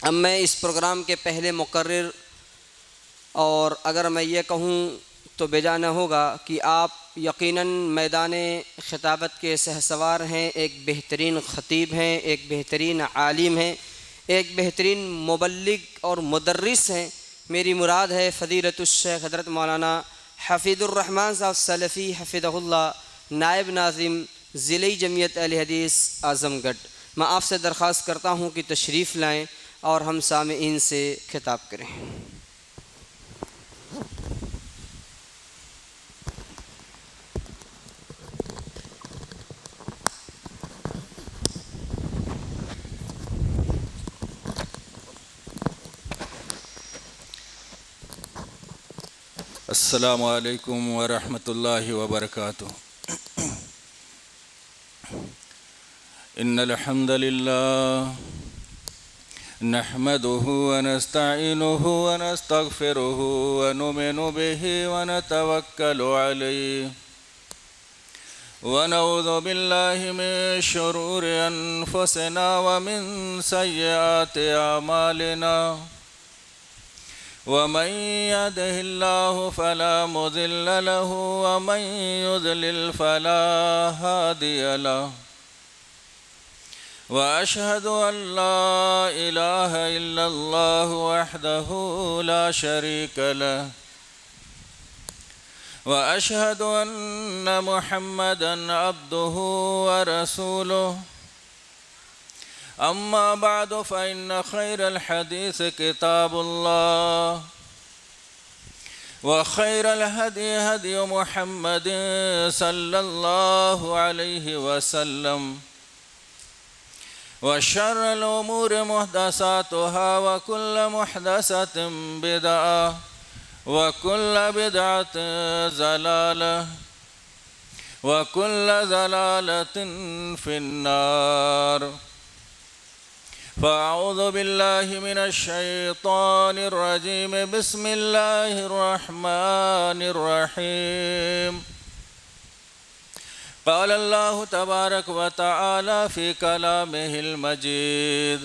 اب میں اس پروگرام کے پہلے مقرر، اور اگر میں یہ کہوں تو بیجا نہ ہوگا کہ آپ یقیناً میدان خطابت کے شہسوار ہیں، ایک بہترین خطیب ہیں، ایک بہترین عالم ہیں، ایک بہترین مبلغ اور مدرس ہیں۔ میری مراد ہے فضیلت الشیخ حضرت مولانا حفیظ الرحمن صاحب سلفی حفظہ اللہ، نائب ناظم ضلعی جمعیت اہل حدیث اعظم گڑھ۔ میں آپ سے درخواست کرتا ہوں کہ تشریف لائیں اور ہم سامعین سے خطاب کریں۔ السلام علیکم ورحمۃ اللہ وبرکاتہ۔ ان الحمد للہ نحمده ونستعینه ونستغفره ونؤمن به ونتوکل علیہ ونعوذ باللہ من شرور انفسنا ومن سیئات اعمالنا ومن يهده الله فلا مضل له ومن يضلل فلا هادي له وأشهد أن لا إله إلا الله وحده لا شريك له وأشهد أن محمدا عبده ورسوله أما بعد فإن خير الحديث كتاب الله وخير الهدي هدي محمد صلى الله عليه وسلم وشر الأمور محدثاتها وكل محدثة بدعة وكل بدعة ضلالة وكل ضلالة في النار۔ فأعوذ بالله من الشيطان الرجيم، بسم الله الرحمن الرحيم۔ قال الله تبارك وتعالى في كلامه المجيد: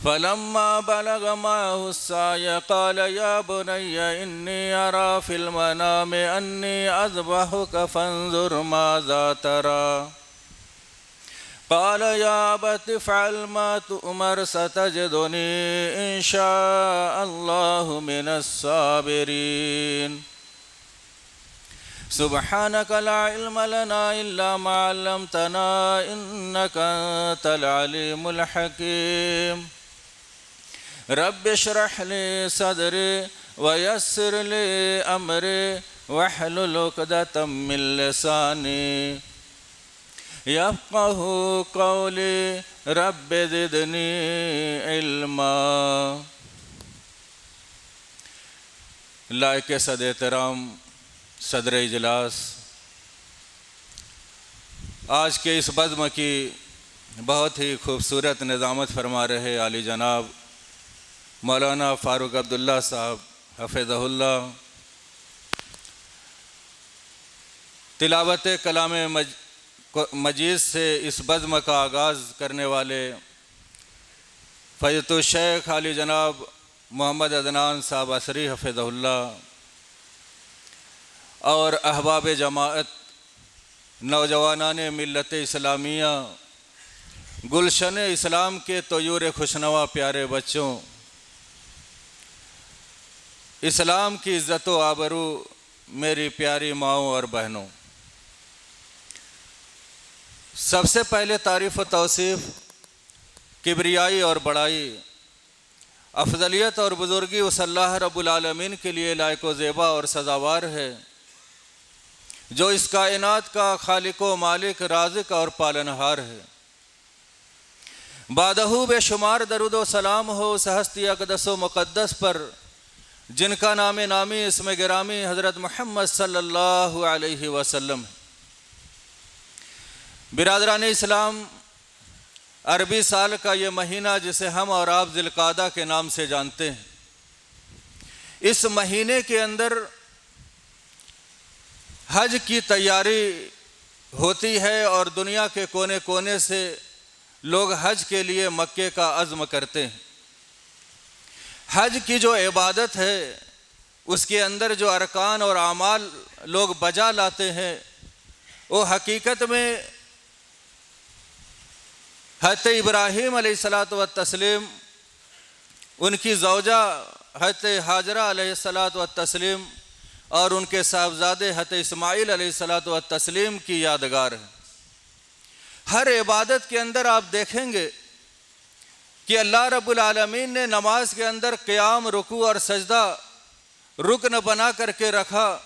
فلما بلغ معه السعي قال يا بني إني أرى في المنام أني أذبحك فانظر ماذا ترى. قال يا أبت افعل ما تؤمر ستجدني إن شاء الله من الصابرين. سبحانك لا علم لنا إلا ما علمتنا إنك أنت العليم الحكيم. رب اشرح لي صدري ويسر لي أمري واحلل عقدة من لساني يفقهوا قولي رب زدني علما۔ لائق صد احترام صدر اجلاس، آج کے اس بزم کی بہت ہی خوبصورت نظامت فرما رہے عالی جناب مولانا فاروق عبداللہ صاحب حفظہ اللہ، تلاوت کلام مجید سے اس بزم کا آغاز کرنے والے فضیلت الشیخ علی جناب محمد عدنان صاحب عصری حفظہ اللہ، اور احباب جماعت، نوجوانان ملت اسلامیہ، گلشن اسلام کے طیور خوشنوا پیارے بچوں، اسلام کی عزت و آبرو میری پیاری ماؤں اور بہنوں، سب سے پہلے تعریف و توصیف کبریائی اور بڑائی، افضلیت اور بزرگی اس اللہ رب العالمین کے لیے لائق و زیبا اور سزاوار ہے جو اس کائنات کا خالق و مالک، رازق اور پالنہار ہے۔ بادہ بے شمار درود و سلام ہو اس ہستی اقدس و مقدس پر جن کا نام نامی اسم گرامی حضرت محمد صلی اللہ علیہ وسلم۔ برادران اسلام، عربی سال کا یہ مہینہ جسے ہم اور آپ ذی القعدہ کے نام سے جانتے ہیں، اس مہینے کے اندر حج کی تیاری ہوتی ہے اور دنیا کے کونے کونے سے لوگ حج کے لیے مکے کا عزم کرتے ہیں۔ حج کی جو عبادت ہے اس کے اندر جو ارکان اور اعمال لوگ بجا لاتے ہیں وہ حقیقت میں حضرت ابراہیم علیہ الصلاۃ والتسلیم، ان کی زوجہ حضرت ہاجرہ علیہ الصلاۃ والتسلیم اور ان کے صاحبزادے حضرت اسماعیل علیہ الصلاۃ والتسلیم کی یادگار ہے۔ ہر عبادت کے اندر آپ دیکھیں گے کہ اللہ رب العالمین نے نماز کے اندر قیام، رکوع اور سجدہ رکن بنا کر کے رکھا،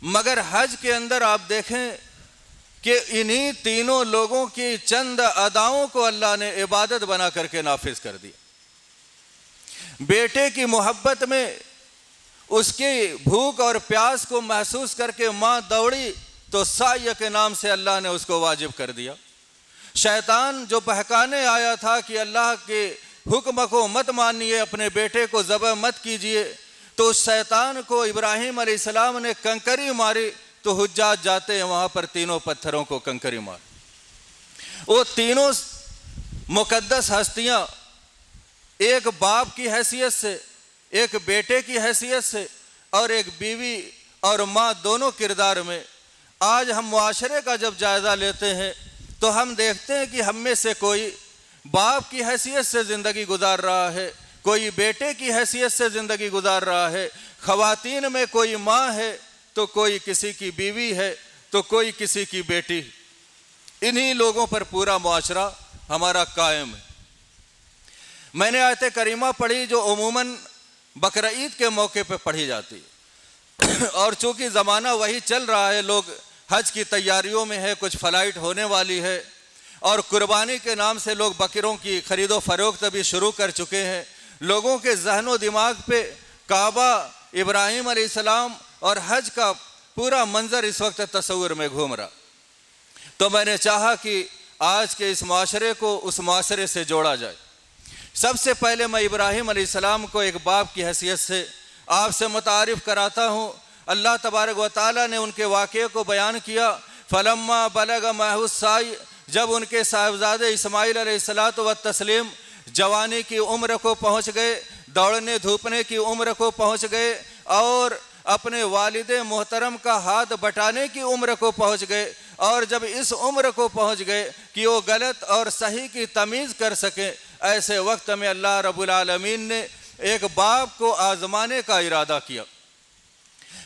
مگر حج کے اندر آپ دیکھیں کہ انہی تینوں لوگوں کی چند اداؤں کو اللہ نے عبادت بنا کر کے نافذ کر دیا۔ بیٹے کی محبت میں اس کی بھوک اور پیاس کو محسوس کر کے ماں دوڑی تو سعی کے نام سے اللہ نے اس کو واجب کر دیا۔ شیطان جو بہکانے آیا تھا کہ اللہ کے حکم کو مت مانیے، اپنے بیٹے کو ذبح مت کیجیے، تو اس شیطان کو ابراہیم علیہ السلام نے کنکری ماری تو حجاج جاتے ہیں وہاں پر تینوں پتھروں کو کنکری مار۔ وہ تینوں مقدس ہستیاں ایک باپ کی حیثیت سے، ایک بیٹے کی حیثیت سے اور ایک بیوی اور ماں دونوں کردار میں، آج ہم معاشرے کا جب جائزہ لیتے ہیں تو ہم دیکھتے ہیں کہ ہم میں سے کوئی باپ کی حیثیت سے زندگی گزار رہا ہے، کوئی بیٹے کی حیثیت سے زندگی گزار رہا ہے، خواتین میں کوئی ماں ہے تو کوئی کسی کی بیوی ہے تو کوئی کسی کی بیٹی۔ انہی لوگوں پر پورا معاشرہ ہمارا قائم ہے۔ میں نے آیت کریمہ پڑھی جو عموماً بقرعید کے موقع پہ پڑھی جاتی ہے، اور چونکہ زمانہ وہی چل رہا ہے، لوگ حج کی تیاریوں میں ہے، کچھ فلائٹ ہونے والی ہے اور قربانی کے نام سے لوگ بکروں کی خرید و فروخت بھی شروع کر چکے ہیں۔ لوگوں کے ذہن و دماغ پہ کعبہ، ابراہیم علیہ السلام اور حج کا پورا منظر اس وقت تصور میں گھوم رہا، تو میں نے چاہا کہ آج کے اس معاشرے کو اس معاشرے سے جوڑا جائے۔ سب سے پہلے میں ابراہیم علیہ السلام کو ایک باپ کی حیثیت سے آپ سے متعارف کراتا ہوں۔ اللہ تبارک و تعالیٰ نے ان کے واقعے کو بیان کیا، فلما بلغ معہ السعی، جب ان کے صاحبزادے اسماعیل علیہ الصلاۃ والتسلیم جوانی کی عمر کو پہنچ گئے، دوڑنے دھوپنے کی عمر کو پہنچ گئے اور اپنے والد محترم کا ہاتھ بٹانے کی عمر کو پہنچ گئے، اور جب اس عمر کو پہنچ گئے کہ وہ غلط اور صحیح کی تمیز کر سکیں، ایسے وقت میں اللہ رب العالمین نے ایک باپ کو آزمانے کا ارادہ کیا۔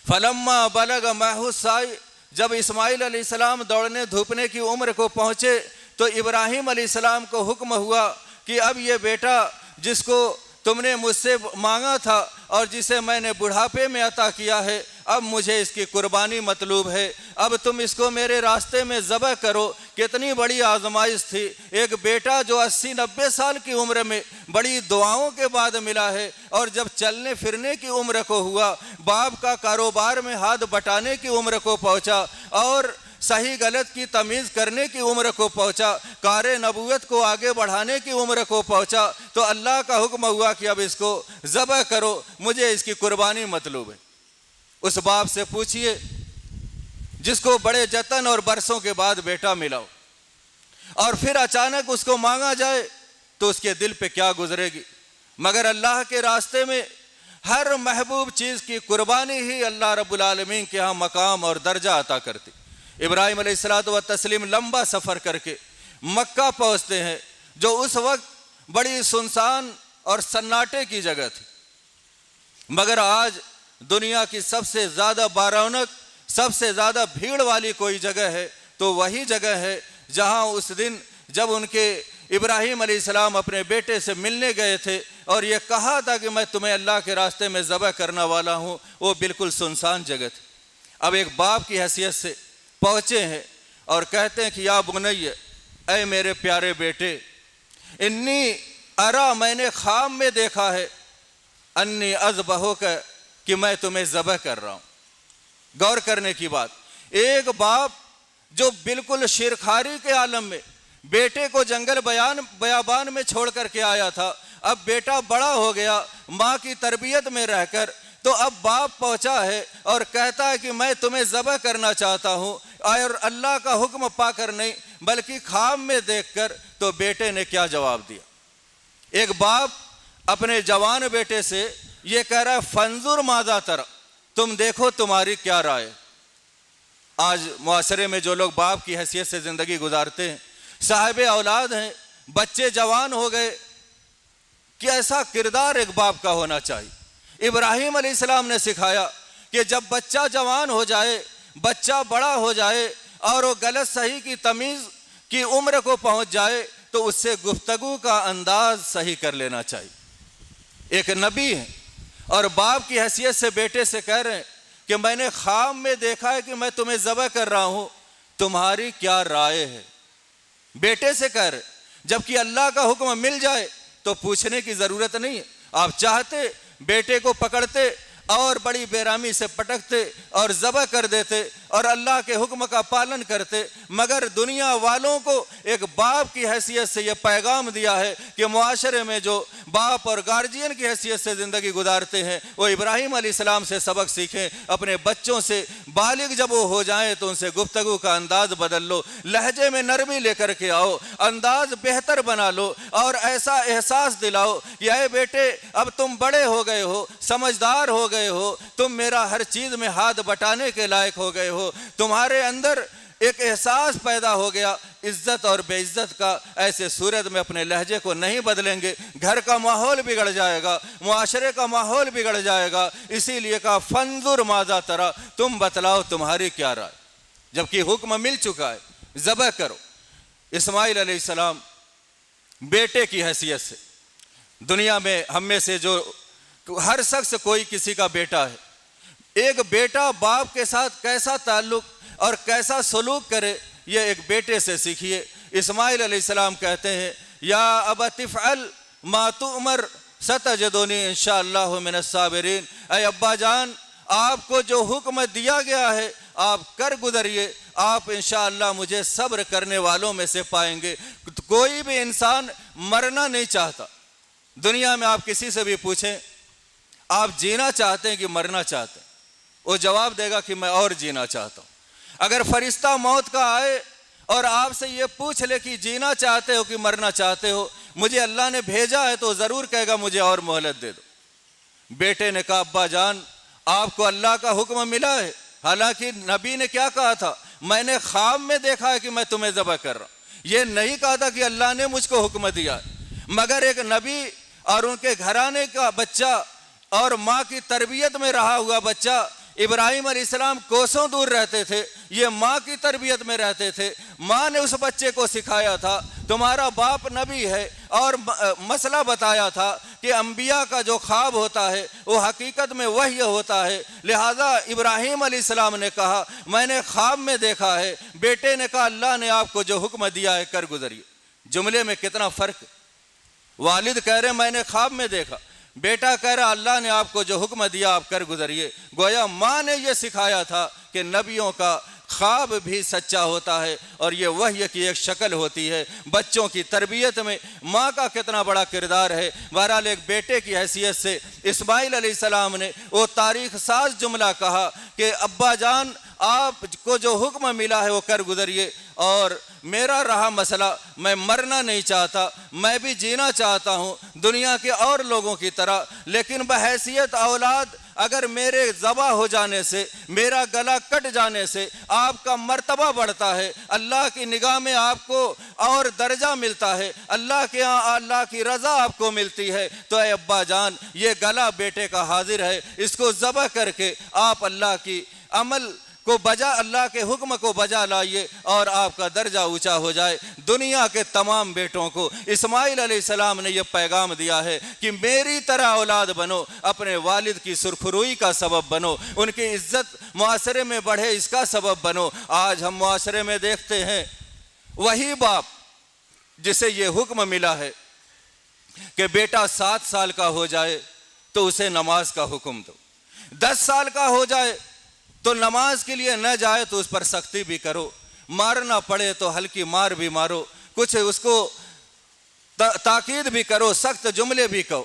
فلما بلغ معہ السعی، جب اسماعیل علیہ السلام دوڑنے دھوپنے کی عمر کو پہنچے تو ابراہیم علیہ السلام کو حکم ہوا کہ اب یہ بیٹا جس کو تم نے مجھ سے مانگا تھا اور جسے میں نے بڑھاپے میں عطا کیا ہے، اب مجھے اس کی قربانی مطلوب ہے، اب تم اس کو میرے راستے میں ذبح کرو۔ کتنی بڑی آزمائش تھی، ایک بیٹا جو 80-90 سال کی عمر میں بڑی دعاؤں کے بعد ملا ہے، اور جب چلنے پھرنے کی عمر کو ہوا، باپ کا کاروبار میں ہاتھ بٹانے کی عمر کو پہنچا اور صحیح غلط کی تمیز کرنے کی عمر کو پہنچا، کار نبوت کو آگے بڑھانے کی عمر کو پہنچا، تو اللہ کا حکم ہوا کہ اب اس کو ذبح کرو، مجھے اس کی قربانی مطلوب ہے۔ اس باپ سے پوچھئے جس کو بڑے جتن اور برسوں کے بعد بیٹا ملا ہو، اور پھر اچانک اس کو مانگا جائے تو اس کے دل پہ کیا گزرے گی؟ مگر اللہ کے راستے میں ہر محبوب چیز کی قربانی ہی اللہ رب العالمین کے ہاں مقام اور درجہ عطا کرتی۔ ابراہیم علیہ الصلاۃ والتسلیم لمبا سفر کر کے مکہ پہنچتے ہیں، جو اس وقت بڑی سنسان اور سناٹے کی جگہ تھی، مگر آج دنیا کی سب سے زیادہ بارونق، سب سے زیادہ بھیڑ والی کوئی جگہ ہے تو وہی جگہ ہے جہاں اس دن جب ان کے ابراہیم علیہ السلام اپنے بیٹے سے ملنے گئے تھے اور یہ کہا تھا کہ میں تمہیں اللہ کے راستے میں ذبح کرنے والا ہوں، وہ بالکل سنسان جگہ تھی۔ اب ایک باپ کی حیثیت سے پہنچے ہیں اور کہتے ہیں کہ یا بنی، اے میرے پیارے بیٹے، انی ارا، میں نے خواب میں دیکھا ہے، انی اذبحک، کہ میں تمہیں ذبح کر رہا ہوں۔ غور کرنے کی بات، ایک باپ جو بالکل شیرخواری کے عالم میں بیٹے کو جنگل بیابان میں چھوڑ کر کے آیا تھا، اب بیٹا بڑا ہو گیا ماں کی تربیت میں رہ کر، تو اب باپ پہنچا ہے اور کہتا ہے کہ میں تمہیں ذبح کرنا چاہتا ہوں، اور اللہ کا حکم پا کر نہیں بلکہ خواب میں دیکھ کر تو بیٹے نے کیا جواب دیا؟ ایک باپ اپنے جوان بیٹے سے یہ کہہ رہا ہے فنظر ماذا ترى، تم دیکھو تمہاری کیا رائے۔ آج معاشرے میں جو لوگ باپ کی حیثیت سے زندگی گزارتے ہیں، صاحب اولاد ہیں، بچے جوان ہو گئے، کیسا کردار ایک باپ کا ہونا چاہیے؟ ابراہیم علیہ السلام نے سکھایا کہ جب بچہ جوان ہو جائے، بچہ بڑا ہو جائے اور وہ غلط صحیح کی تمیز کی عمر کو پہنچ جائے تو اس سے گفتگو کا انداز صحیح کر لینا چاہیے۔ ایک نبی ہے اور باپ کی حیثیت سے بیٹے سے کہہ رہے ہیں کہ میں نے خواب میں دیکھا ہے کہ میں تمہیں ذبح کر رہا ہوں، تمہاری کیا رائے ہے؟ بیٹے سے کہہ رہے، جبکہ اللہ کا حکم مل جائے تو پوچھنے کی ضرورت نہیں ہے۔ آپ چاہتے بیٹے کو پکڑتے اور بڑی بےرحمی سے پٹکتے اور ذبح کر دیتے اور اللہ کے حکم کا پالن کرتے، مگر دنیا والوں کو ایک باپ کی حیثیت سے یہ پیغام دیا ہے کہ معاشرے میں جو باپ اور گارجین کی حیثیت سے زندگی گزارتے ہیں وہ ابراہیم علیہ السلام سے سبق سیکھیں۔ اپنے بچوں سے بالغ جب وہ ہو جائیں تو ان سے گفتگو کا انداز بدل لو، لہجے میں نرمی لے کر کے آؤ، انداز بہتر بنا لو اور ایسا احساس دلاؤ کہ اے بیٹے اب تم بڑے ہو گئے ہو، سمجھدار ہو گئے ہو، تم میرا ہر چیز میں ہاتھ بٹانے کے لائق ہو گئے ہو، تمہارے اندر ایک احساس پیدا ہو گیا عزت اور بے عزت کا۔ ایسے صورت میں اپنے لہجے کو نہیں بدلیں گے، گھر کا ماحول بگڑ جائے گا، معاشرے کا ماحول بگڑ جائے گا۔ اسی لیے کہا فنظر ماذا ترى، تم بتلاؤ تمہاری کیا رائے، جبکہ حکم مل چکا ہے ذبح کرو۔ اسماعیل علیہ السلام بیٹے کی حیثیت سے، دنیا میں ہم میں سے جو ہر شخص کوئی کسی کا بیٹا ہے، ایک بیٹا باپ کے ساتھ کیسا تعلق اور کیسا سلوک کرے یہ ایک بیٹے سے سیکھیے۔ اسماعیل علیہ السلام کہتے ہیں یا ابت افعل ما تؤمر ستجدنی انشاءاللہ من الصابرین، اے ابا جان آپ کو جو حکم دیا گیا ہے آپ کر گزریے، آپ انشاءاللہ مجھے صبر کرنے والوں میں سے پائیں گے۔ کوئی بھی انسان مرنا نہیں چاہتا۔ دنیا میں آپ کسی سے بھی پوچھیں آپ جینا چاہتے ہیں کہ مرنا چاہتے ہیں، وہ جواب دے گا کہ میں اور جینا چاہتا ہوں۔ اگر فرشتہ موت کا آئے اور آپ سے یہ پوچھ لے کہ جینا چاہتے ہو کہ مرنا چاہتے ہو، مجھے اللہ نے بھیجا ہے، تو ضرور کہے گا مجھے اور مہلت دے دو۔ بیٹے نے کہا ابا جان آپ کو اللہ کا حکم ملا ہے، حالانکہ نبی نے کیا کہا تھا، میں نے خواب میں دیکھا ہے کہ میں تمہیں ذبح کر رہا ہوں، یہ نہیں کہا تھا کہ اللہ نے مجھ کو حکم دیا ہے۔ مگر ایک نبی اور ان کے گھرانے کا بچہ اور ماں کی تربیت میں رہا ہوا بچہ، ابراہیم علیہ السلام کوسوں دور رہتے تھے، یہ ماں کی تربیت میں رہتے تھے، ماں نے اس بچے کو سکھایا تھا تمہارا باپ نبی ہے، اور مسئلہ بتایا تھا کہ انبیاء کا جو خواب ہوتا ہے وہ حقیقت میں وحی ہوتا ہے۔ لہٰذا ابراہیم علیہ السلام نے کہا میں نے خواب میں دیکھا ہے، بیٹے نے کہا اللہ نے آپ کو جو حکم دیا ہے کر گزریے۔ جملے میں کتنا فرق ہے، والد کہہ رہے میں نے خواب میں دیکھا، بیٹا کہہ رہا اللہ نے آپ کو جو حکم دیا آپ کر گزریے۔ گویا ماں نے یہ سکھایا تھا کہ نبیوں کا خواب بھی سچا ہوتا ہے اور یہ وحی کی ایک شکل ہوتی ہے۔ بچوں کی تربیت میں ماں کا کتنا بڑا کردار ہے۔ بہرحال ایک بیٹے کی حیثیت سے اسماعیل علیہ السلام نے وہ تاریخ ساز جملہ کہا کہ ابا جان آپ کو جو حکم ملا ہے وہ کر گزریے، اور میرا رہا مسئلہ میں مرنا نہیں چاہتا، میں بھی جینا چاہتا ہوں دنیا کے اور لوگوں کی طرح، لیکن بحیثیت اولاد اگر میرے ذبح ہو جانے سے، میرا گلا کٹ جانے سے آپ کا مرتبہ بڑھتا ہے، اللہ کی نگاہ میں آپ کو اور درجہ ملتا ہے، اللہ کے ہاں اللہ کی رضا آپ کو ملتی ہے، تو اے ابا جان یہ گلا بیٹے کا حاضر ہے، اس کو ذبح کر کے آپ اللہ کی عمل کو بجا، اللہ کے حکم کو بجا لائیے اور آپ کا درجہ اونچا ہو جائے۔ دنیا کے تمام بیٹوں کو اسماعیل علیہ السلام نے یہ پیغام دیا ہے کہ میری طرح اولاد بنو، اپنے والد کی سرخروئی کا سبب بنو، ان کی عزت معاشرے میں بڑھے اس کا سبب بنو۔ آج ہم معاشرے میں دیکھتے ہیں وہی باپ جسے یہ حکم ملا ہے کہ بیٹا 7 سال کا ہو جائے تو اسے نماز کا حکم دو، 10 سال کا ہو جائے تو نماز کے لیے نہ جائے تو اس پر سختی بھی کرو، مارنا پڑے تو ہلکی مار بھی مارو، کچھ اس کو تاکید بھی کرو، سخت جملے بھی کہو۔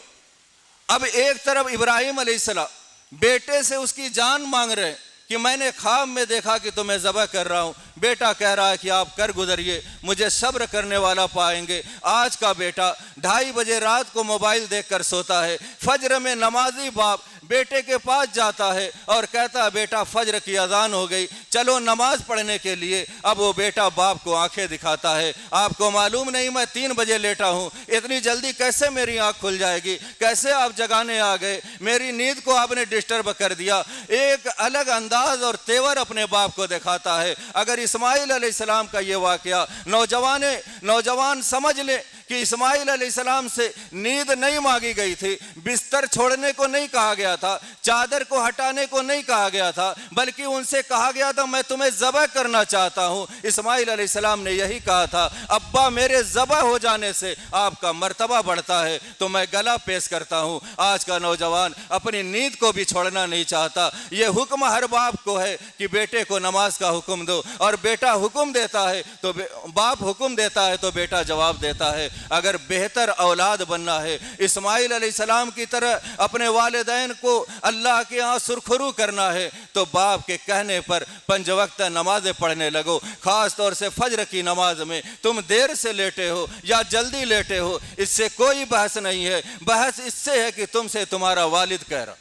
اب ایک طرف ابراہیم علیہ السلام بیٹے سے اس کی جان مانگ رہے ہیں، کہ میں نے خواب میں دیکھا کہ تمہیں ذبح کر رہا ہوں. بیٹا کہہ رہا ہے کہ آپ کر گزریے, مجھے صبر کرنے والا پائیں گے. آج کا بیٹا 2:30 بجے رات کو موبائل دیکھ کر سوتا ہے. فجر میں نمازی باپ بیٹے کے پاس جاتا ہے اور کہتا ہے بیٹا فجر کی اذان ہو گئی, چلو نماز پڑھنے کے لیے. اب وہ بیٹا باپ کو آنکھیں دکھاتا ہے, آپ کو معلوم نہیں میں 3 بجے لیٹا ہوں, اتنی جلدی کیسے میری آنکھ کھل جائے گی, کیسے آپ جگانے آ گئے, میری نیند کو آپ نے ڈسٹرب کر دیا. ایک الگ انداز اور تیور اپنے باپ کو دکھاتا ہے. اگر اسماعیل علیہ السلام کا یہ واقعہ نوجوان سمجھ لے کہ اسماعیل علیہ السلام سے نیند نہیں مانگی گئی تھی, بستر چھوڑنے کو نہیں کہا گیا تھا, چادر کو ہٹانے کو نہیں کہا گیا تھا, بلکہ ان سے کہا گیا تھا میں تمہیں ذبح کرنا چاہتا ہوں. اسماعیل علیہ السلام نے یہی کہا تھا, ابا میرے ذبح ہو جانے سے آپ کا مرتبہ بڑھتا ہے تو میں گلا پیش کرتا ہوں. آج کا نوجوان اپنی نیند کو بھی چھوڑنا نہیں چاہتا. یہ حکم ہر باپ کو ہے کہ بیٹے کو نماز کا حکم دو, اور بیٹا حکم دیتا ہے تو باپ حکم دیتا ہے تو بیٹا جواب دیتا ہے. اگر بہتر اولاد بننا ہے, اسماعیل علیہ السلام کی طرح اپنے والدین کو اللہ کے ہاں سرخرو کرنا ہے, تو باپ کے کہنے پر 5 وقت نمازیں پڑھنے لگو. خاص طور سے فجر کی نماز میں تم دیر سے لیٹے ہو یا جلدی لیٹے ہو, اس سے کوئی بحث نہیں ہے. بحث اس سے ہے کہ تم سے تمہارا والد کہہ رہا,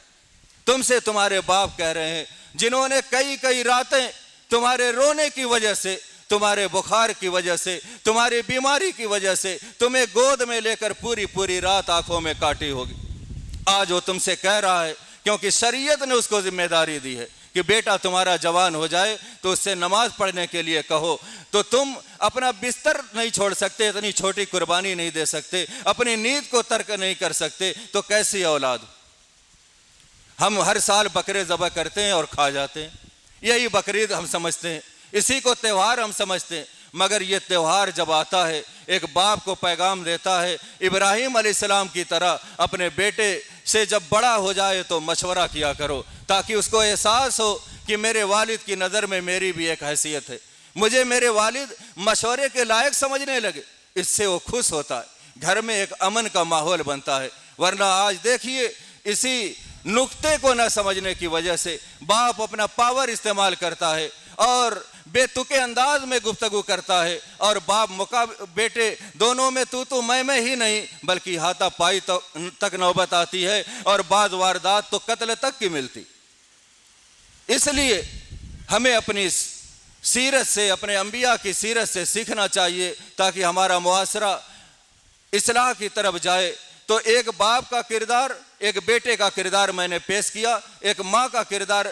تم سے تمہارے باپ کہہ رہے ہیں, جنہوں نے کئی راتیں تمہارے رونے کی وجہ سے, تمہارے بخار کی وجہ سے, تمہاری بیماری کی وجہ سے تمہیں گود میں لے کر پوری رات آنکھوں میں کاٹی ہوگی. آج وہ تم سے کہہ رہا ہے کیونکہ شریعت نے اس کو ذمہ داری دی ہے کہ بیٹا تمہارا جوان ہو جائے تو اس سے نماز پڑھنے کے لیے کہو. تو تم اپنا بستر نہیں چھوڑ سکتے, اتنی چھوٹی قربانی نہیں دے سکتے, اپنی نیند کو ترک نہیں کر سکتے, تو کیسی اولاد. ہم ہر سال بکرے ذبح کرتے ہیں اور کھا جاتے ہیں, یہی بقرعید ہم سمجھتے ہیں, اسی کو تہوار ہم سمجھتے ہیں. مگر یہ تہوار جب آتا ہے ایک باپ کو پیغام دیتا ہے, ابراہیم علیہ السلام کی طرح اپنے بیٹے سے جب بڑا ہو جائے تو مشورہ کیا کرو, تاکہ اس کو احساس ہو کہ میرے والد کی نظر میں میری بھی ایک حیثیت ہے, مجھے میرے والد مشورے کے لائق سمجھنے لگے. اس سے وہ خوش ہوتا ہے, گھر میں ایک امن کا ماحول بنتا ہے. ورنہ آج دیکھیے اسی نقطے کو نہ سمجھنے کی وجہ سے باپ اپنا پاور استعمال کرتا ہے اور بے تکے انداز میں گفتگو کرتا ہے, اور باپ بیٹے دونوں میں تو میں ہی نہیں بلکہ ہاتھا پائی تک نوبت آتی ہے, اور بعض واردات تو قتل تک کی ملتی. اس لیے ہمیں اپنی سیرت سے, اپنے انبیاء کی سیرت سے سیکھنا چاہیے تاکہ ہمارا معاشرہ اصلاح کی طرف جائے. تو ایک باپ کا کردار, ایک بیٹے کا کردار میں نے پیش کیا, ایک ماں کا کردار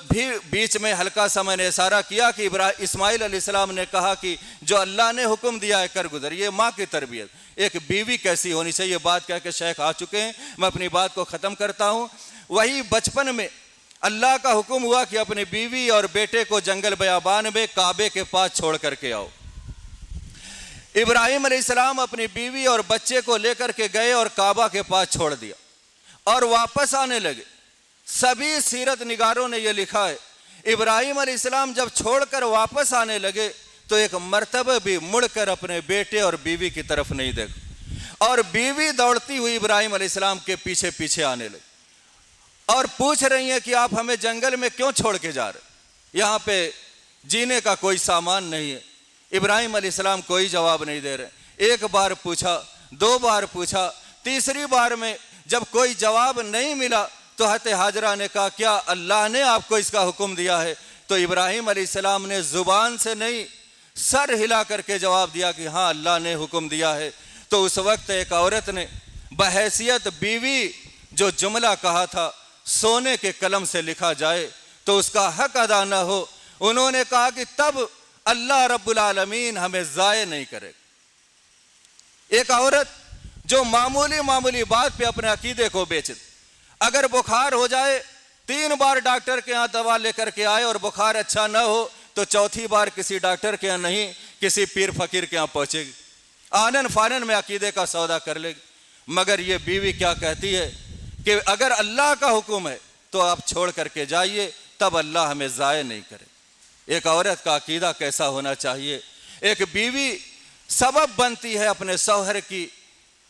بھی بیچ میں ہلکا سا میں نے اشارہ کیا کہ اسماعیل علیہ السلام نے کہا کہ جو اللہ نے حکم دیا ہے کر گزر, یہ ماں کی تربیت. ایک بیوی کیسی ہونی چاہیے, بات کہہ کے شیخ آ چکے ہیں, میں اپنی بات کو ختم کرتا ہوں. وہی بچپن میں اللہ کا حکم ہوا کہ اپنی بیوی اور بیٹے کو جنگل بیابان میں کعبے کے پاس چھوڑ کر کے آؤ. ابراہیم علیہ السلام اپنی بیوی اور بچے کو لے کر کے گئے اور کعبہ کے پاس چھوڑ دیا اور واپس آنے لگے. سبھی سیرت نگاروں نے یہ لکھا ہے ابراہیم علیہ السلام جب چھوڑ کر واپس آنے لگے تو ایک مرتبہ بھی مڑ کر اپنے بیٹے اور بیوی کی طرف نہیں دیکھا, اور بیوی دوڑتی ہوئی ابراہیم علیہ السلام کے پیچھے آنے لگی اور پوچھ رہی ہیں کہ آپ ہمیں جنگل میں کیوں چھوڑ کے جا رہے, یہاں پہ جینے کا کوئی سامان نہیں ہے. ابراہیم علیہ السلام کوئی جواب نہیں دے رہے. ایک بار پوچھا, 2 بار پوچھا, تیسری بار میں جب کوئی جواب نہیں ملا تو حضرت ہاجرہ نے کہا کیا اللہ نے آپ کو اس کا حکم دیا ہے؟ تو ابراہیم علیہ السلام نے زبان سے نہیں سر ہلا کر کے جواب دیا کہ ہاں اللہ نے حکم دیا ہے. تو اس وقت ایک عورت نے بحیثیت بیوی جو جملہ کہا تھا سونے کے قلم سے لکھا جائے تو اس کا حق ادا نہ ہو, انہوں نے کہا کہ تب اللہ رب العالمین ہمیں ضائع نہیں کرے. ایک عورت جو معمولی بات پہ اپنے عقیدے کو بیچ, اگر بخار ہو جائے 3 بار ڈاکٹر کے ہاں دوا لے کر کے آئے اور بخار اچھا نہ ہو تو چوتھی بار کسی ڈاکٹر کے ہاں نہیں کسی پیر فقیر کے ہاں پہنچے گی, آنن فانن میں عقیدے کا سودا کر لے گی. مگر یہ بیوی کیا کہتی ہے کہ اگر اللہ کا حکم ہے تو آپ چھوڑ کر کے جائیے, تب اللہ ہمیں ضائع نہیں کرے. ایک عورت کا عقیدہ کیسا ہونا چاہیے. ایک بیوی سبب بنتی ہے اپنے شوہر کی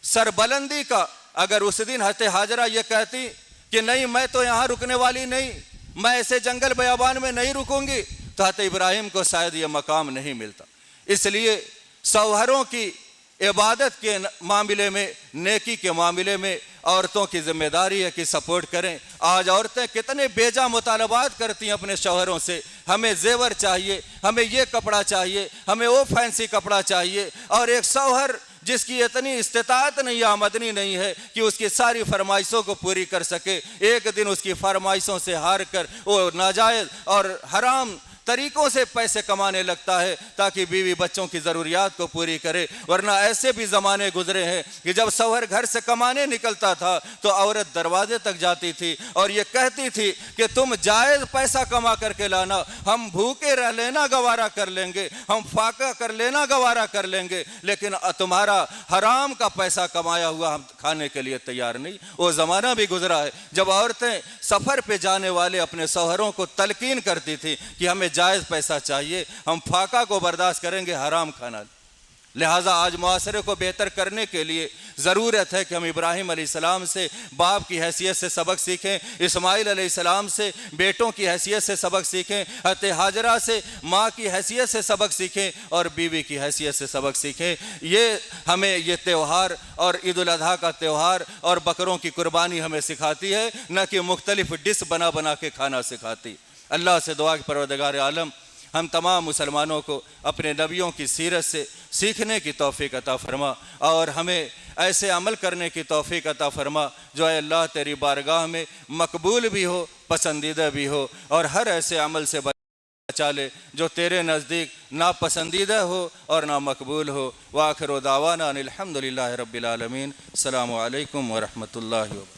سربلندی کا. اگر اس دن حضرت ہاجرہ یہ کہتی کہ نہیں میں تو یہاں رکنے والی نہیں, میں ایسے جنگل بیابان میں نہیں رکوں گی، تو حضرت ابراہیم کو شاید یہ مقام نہیں ملتا۔ اس لیے شوہروں کی عبادت کے معاملے میں، نیکی کے معاملے میں عورتوں کی ذمہ داری ہے کہ سپورٹ کریں۔ آج عورتیں کتنے بیجا مطالبات کرتی ہیں اپنے شوہروں سے، ہمیں زیور چاہیے، ہمیں یہ کپڑا چاہیے، ہمیں وہ فینسی کپڑا چاہیے، اور ایک شوہر جس کی اتنی استطاعت نہیں، آمدنی نہیں ہے کہ اس کی ساری فرمائشوں کو پوری کر سکے، ایک دن اس کی فرمائشوں سے ہار کر وہ ناجائز اور حرام طریقوں سے پیسے کمانے لگتا ہے تاکہ بیوی بچوں کی ضروریات کو پوری کرے۔ ورنہ ایسے بھی زمانے گزرے ہیں کہ جب شوہر گھر سے کمانے نکلتا تھا تو عورت دروازے تک جاتی تھی اور یہ کہتی تھی کہ تم جائز پیسہ کما کر کے لانا، ہم بھوکے رہ لینا گوارا کر لیں گے، ہم فاقہ کر لینا گوارا کر لیں گے، لیکن تمہارا حرام کا پیسہ کمایا ہوا ہم کھانے کے لیے تیار نہیں۔ وہ زمانہ بھی گزرا ہے جب عورتیں سفر پہ جانے والے اپنے شوہروں کو تلقین کرتی تھی کہ ہمیں جائز پیسہ چاہیے، ہم فاقہ کو برداشت کریں گے، حرام کھانا۔ لہٰذا آج معاشرے کو بہتر کرنے کے لیے ضرورت ہے کہ ہم ابراہیم علیہ السلام سے باپ کی حیثیت سے سبق سیکھیں، اسماعیل علیہ السلام سے بیٹوں کی حیثیت سے سبق سیکھیں، حضرت ہاجرہ سے ماں کی حیثیت سے سبق سیکھیں اور بیوی کی حیثیت سے سبق سیکھیں۔ یہ ہمیں یہ تہوار اور عید الاضحیٰ کا تہوار اور بکروں کی قربانی ہمیں سکھاتی ہے، نہ کہ مختلف ڈش بنا بنا کے کھانا سکھاتی۔ اللہ سے دعا کہ پروردگار عالم ہم تمام مسلمانوں کو اپنے نبیوں کی سیرت سے سیکھنے کی توفیق عطا فرما، اور ہمیں ایسے عمل کرنے کی توفیق عطا فرما جو اے اللہ تیری بارگاہ میں مقبول بھی ہو، پسندیدہ بھی ہو، اور ہر ایسے عمل سے بچا لے جو تیرے نزدیک ناپسندیدہ ہو اور نہ مقبول ہو۔ وآخر دعوانا ان الحمد للہ رب العالمین۔ السلام علیکم ورحمۃ اللہ وبرکاتہ۔